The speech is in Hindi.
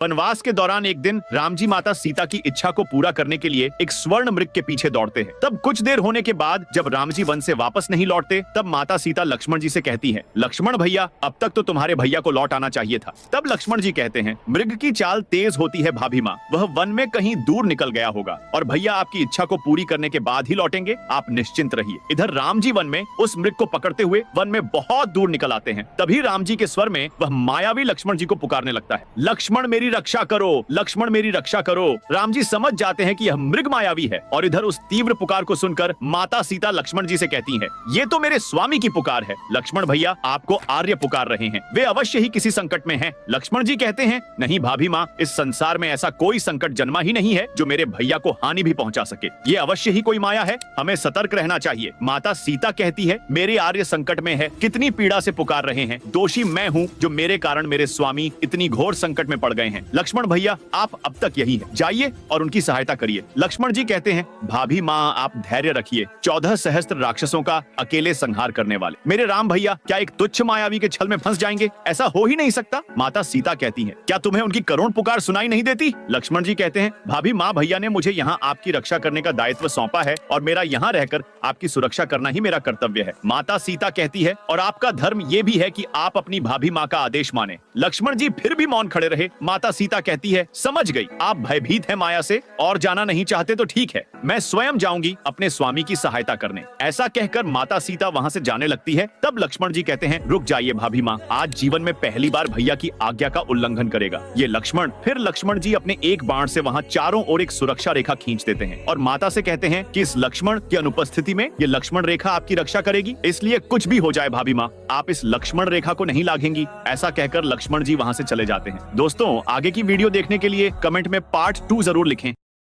वनवास के दौरान एक दिन राम जी माता सीता की इच्छा को पूरा करने के लिए एक स्वर्ण मृग के पीछे दौड़ते हैं। तब कुछ देर होने के बाद जब राम जी वन से वापस नहीं लौटते, तब माता सीता लक्ष्मण जी से कहती है, लक्ष्मण भैया, अब तक तो तुम्हारे भैया को लौट आना चाहिए था। तब लक्ष्मण जी कहते हैं, मृग की चाल तेज होती है भाभी माँ, वह वन में कहीं दूर निकल गया होगा और भैया आपकी इच्छा को पूरी करने के बाद ही लौटेंगे, आप निश्चिंत रहिए। इधर राम जी वन में उस मृग को पकड़ते हुए वन में बहुत दूर निकल आते हैं। तभी राम जी के स्वर में वह मायावी लक्ष्मण जी को पुकारने लगता है, लक्ष्मण मेरी रक्षा करो, लक्ष्मण मेरी रक्षा करो। राम जी समझ जाते हैं कि यह मृग मायावी है और इधर उस तीव्र पुकार को सुनकर माता सीता लक्ष्मण जी से कहती हैं, ये तो मेरे स्वामी की पुकार है। लक्ष्मण भैया आपको आर्य पुकार रहे हैं, वे अवश्य ही किसी संकट में हैं। लक्ष्मण जी कहते हैं, नहीं भाभी माँ, इस संसार में ऐसा कोई संकट जन्मा ही नहीं है जो मेरे भैया को हानि भी पहुंचा सके। ये अवश्य ही कोई माया है, हमें सतर्क रहना चाहिए। माता सीता कहती है, मेरे आर्य संकट में है, कितनी पीड़ा से पुकार रहे हैं, दोषी मैं हूँ जो मेरे कारण मेरे स्वामी इतनी घोर संकट में पड़ गए हैं। लक्ष्मण भैया आप अब तक यही है, जाइए और उनकी सहायता करिए। लक्ष्मण जी कहते हैं, भाभी माँ आप धैर्य रखिए, 14 सहस्त्र राक्षसों का अकेले संहार करने वाले मेरे राम भैया क्या एक तुच्छ मायावी के छल में फंस जाएंगे? ऐसा हो ही नहीं सकता। माता सीता कहती है, क्या तुम्हें उनकी करुण पुकार सुनाई नहीं देती? लक्ष्मण जी कहते हैं, भाभी माँ भैया ने मुझे यहाँ आपकी रक्षा करने का दायित्व सौंपा है और मेरा यहाँ रहकर आपकी सुरक्षा करना ही मेरा कर्तव्य है। माता सीता कहती है, और आपका धर्म ये भी है कि आप अपनी भाभी माँ का आदेश माने। लक्ष्मण जी फिर भी मौन खड़े रहे। माता सीता कहती है, समझ गई, आप भयभीत हैं माया से और जाना नहीं चाहते तो ठीक है, मैं स्वयं जाऊंगी अपने स्वामी की सहायता करने। ऐसा कहकर माता सीता वहाँ से जाने लगती है। तब लक्ष्मण जी कहते हैं, रुक जाइए भाभी माँ, आज जीवन में पहली बार भैया की आज्ञा का उल्लंघन करेगा ये लक्ष्मण। फिर लक्ष्मण जी अपने एक बाण से वहाँ चारों ओर एक सुरक्षा रेखा खींच देते हैं और माता से कहते हैं कि इस लक्ष्मण की अनुपस्थिति में ये लक्ष्मण रेखा आपकी रक्षा करेगी, इसलिए कुछ भी हो जाए भाभी माँ, आप इस लक्ष्मण रेखा को नहीं लागेंगी। ऐसा कहकर लक्ष्मण जी वहाँ से चले जाते हैं। दोस्तों आगे की वीडियो देखने के लिए कमेंट में पार्ट 2 जरूर लिखें।